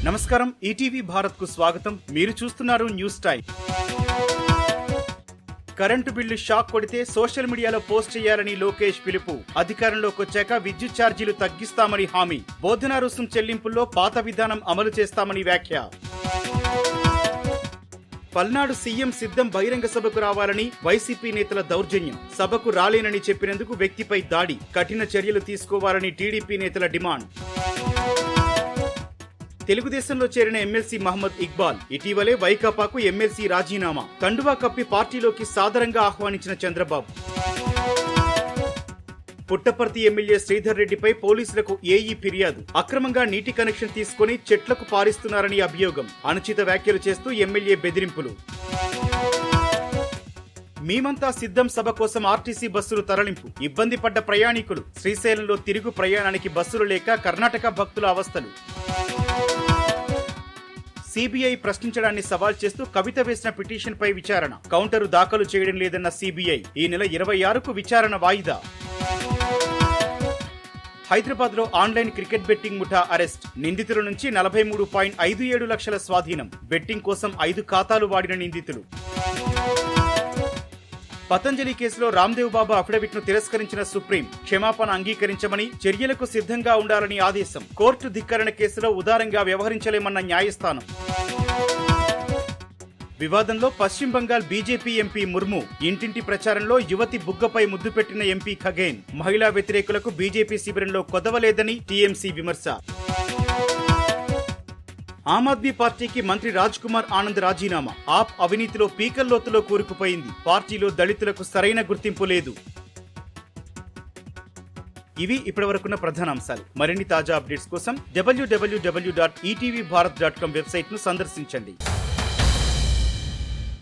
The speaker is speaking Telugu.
నమస్కారం, ఈటీవీ భారత్ కు స్వాగతం. మీరు చూస్తున్నారు news time. Current bill shock కొడితే సోషల్ మీడియాలో పోస్ట్ చేయాలని లోకేష్ పిలుపు. అధికారంలోకి వచ్చాక విద్యుత్ ఛార్జీలు తగ్గిస్తామని హామీ. బోధనా రుసుం చెల్లింపుల్లో పాత విధానం అమలు చేస్తామని వ్యాఖ్య. పల్నాడు సీఎం సిద్ధం బహిరంగ సభకు రావాలని వైసీపీ నేతల దౌర్జన్యం. సభకు రాలేనని చెప్పినందుకు వ్యక్తిపై దాడి. కఠిన చర్యలు తీసుకోవాలని టీడీపీ నేతల డిమాండ్. తెలుగుదేశంలో చేరిన ఎమ్మెల్సీ మహమ్మద్ ఇక్బాల్. ఇటీవలే వైకాపాకు ఎమ్మెల్సీ రాజీనామా. కండువా కప్పి పార్టీలోకి సాదరంగా ఆహ్వానించిన చంద్రబాబు. పుట్టపర్తి ఎమ్మెల్యే శ్రీధర్ రెడ్డిపై పోలీసులకు ఏఈ ఫిర్యాదు. అక్రమంగా నీటి కనెక్షన్ తీసుకుని చెట్లకు పారిస్తున్నారని అభియోగం. అనుచిత వ్యాఖ్యలు చేస్తూ ఎమ్మెల్యే బెదిరింపులు. మేమంతా సిద్ధం సభ కోసం ఆర్టీసీ బస్సులు తరలింపు. ఇబ్బంది పడ్డ ప్రయాణికులు. శ్రీశైలంలో తిరుగు ప్రయాణానికి బస్సులు లేక కర్ణాటక భక్తుల అవస్థలు. సిబిఐ ప్రశ్నించడాన్ని సవాల్ చేస్తూ కవిత వేసిన పిటిషన్పై విచారణ. కౌంటరు దాఖలు చేయడం లేదన్న సిబిఐ. ఈ నెల 26కు విచారణ వాయిదా. హైదరాబాద్ లో ఆన్లైన్ క్రికెట్ బెట్టింగ్ ముఠా అరెస్ట్. నిందితుల నుంచి 43.57 లక్షల స్వాధీనం. బెట్టింగ్ కోసం 5 ఖాతాలు వాడిన నిందితులు. పతంజలి కేసులో రామ్దేవ్ బాబా అఫిడవిట్ ను తిరస్కరించిన సుప్రీం. క్షమాపణ అంగీకరించమని, చర్యలకు సిద్ధంగా ఉండాలని ఆదేశం. కోర్టు ధిక్కరణ కేసులో ఉదారంగా వ్యవహరించలేమన్న న్యాయస్థానం. వివాదంలో పశ్చిమ బంగాల్ బీజేపీ ఎంపీ ముర్ము. ఇంటింటి ప్రచారంలో యువతి బుగ్గపై ముద్దు పెట్టిన ఎంపీ ఖగేన్. మహిళా వ్యతిరేకులకు బీజేపీ శిబిరంలో కొదవలేదని టీఎంసీ విమర్శ. ఆమ్ ఆద్మీ పార్టీకి మంత్రి రాజ్ కుమార్ ఆనంద్ రాజీనామా. ఆప్ అవినీతిలో పీకల్లోతులో కూరుకుపోయింది. పార్టీలో దళితులకు సరైన గుర్తింపు లేదు. ఇవి ఇప్పటివరకున్న ప్రధాన అంశాలు. మరిన్ని తాజా అప్డేట్స్ కోసం www.etvbharat.com వెబ్సైట్ ను సందర్శించండి.